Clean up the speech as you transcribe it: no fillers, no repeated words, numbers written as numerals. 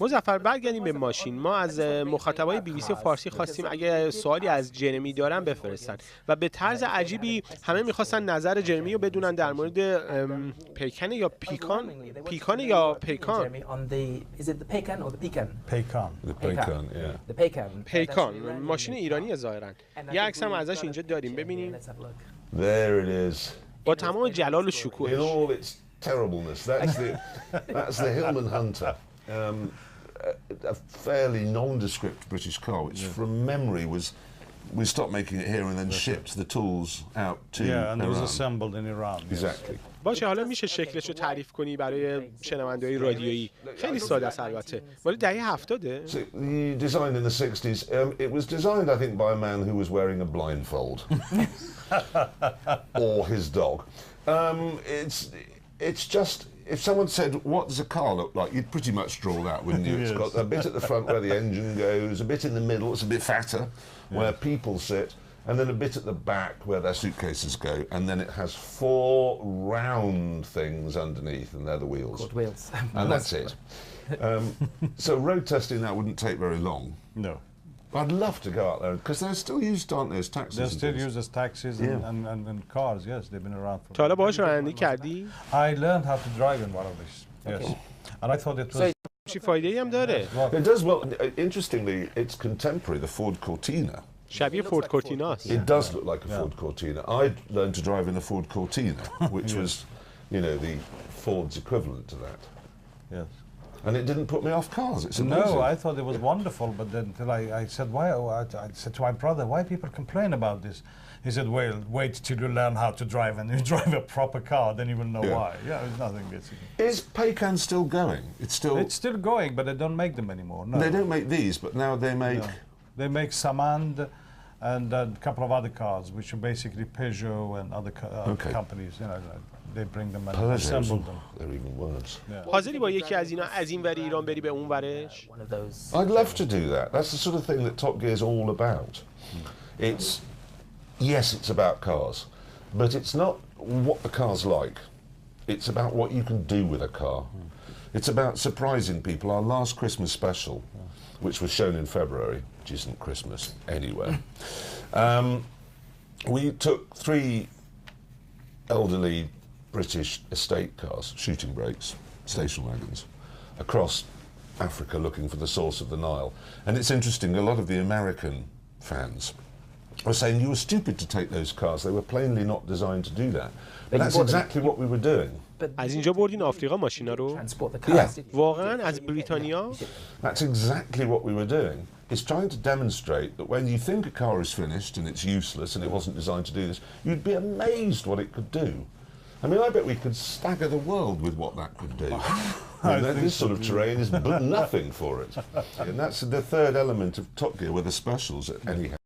مظفر برگردیم به ماشین. ما از مخاطبای BBC فارسی خواستیم اگه سوالی از جرمی دارن بفرستن و به طرز عجیبی همه میخواستن نظر جرمی رو بدونن در مورد پیکن یا پیکان یا پیکان. پیکان ماشین ایرانی ظاهرا. یه عکس هم ازش اینجا داریم ببینیم. با تمام جلال و شکوهش. That's the Hillman Hunter, a fairly nondescript British car, which from memory we stopped making it here and then shipped the tools out to and it was Iran. assembled in Iran. Exactly. باشه، حالا میشه شکلش رو تعریف کنی برای شنونده‌های رادیویی؟ خیلی ساده است البته. مال دهه 70. So, designed in the 60s. It was designed, I think, by a man who was wearing a blindfold, or his dog. It's just, if someone said, what does a car look like, you'd pretty much draw that, wouldn't you? It's got a bit at the front where the engine goes, a bit in the middle, it's a bit fatter, where people sit, and then a bit at the back where their suitcases go, and then it has 4 round things underneath, and they're the wheels. Called wheels. And that's it. So road testing that wouldn't take very long. No. I'd love to go out there, because they're still used, aren't they, as taxis? They're still used as taxis and cars, yes, they've been around for... تا حالا باهاش رانندگی کردی؟ I learned how to drive in one of these, yes. And I thought it was... چی فایده‌ای هم داره؟ It does, well, interestingly, it's contemporary, the Ford Cortina. شبیه فورد کورتیناست. It does look like a Ford Cortina. I learned to drive in a Ford Cortina, which was, you know, the Ford's equivalent to that. Yes. And it didn't put me off cars. It's amazing. No, I thought it was wonderful, but then until I said, why? I said to my brother, why people complain about this? He said, well, wait till you learn how to drive, and you drive a proper car, then you will know why. Yeah, it's nothing basically. Is Paycan still going? It's still going, but they don't make them anymore. No. They don't make these, but now they make... No. They make Samand and a couple of other cars, which are basically Peugeot and other companies. You know, they bring them and assemble them. They're even worse. حاضری با یکی از اینا از این وری ایران بری به اون ورش؟ I'd love to do that. That's the sort of thing that Top Gear is all about. It's, yes, it's about cars, but it's not what the car's like. It's about what you can do with a car. It's about surprising people. Our last Christmas special, which was shown in February, which isn't Christmas anywhere, we took 3 elderly British estate cars, shooting brakes, station wagons, across Africa looking for the source of the Nile. And it's interesting, a lot of the American fans were saying you were stupid to take those cars. They were plainly not designed to do that. But that's exactly what we were doing. از اینجا بردین آفریقا ماشینا رو؟ واقعا از بریتانیا؟ That's exactly what we were doing. It's trying to demonstrate that when you think a car is finished and it's useless and it wasn't designed to do this, you'd be amazed what it could do. I mean, I bet we could stagger the world with what that could do. This sort of terrain is nothing for it. And that's the third element of Top Gear, were the specials anyhow.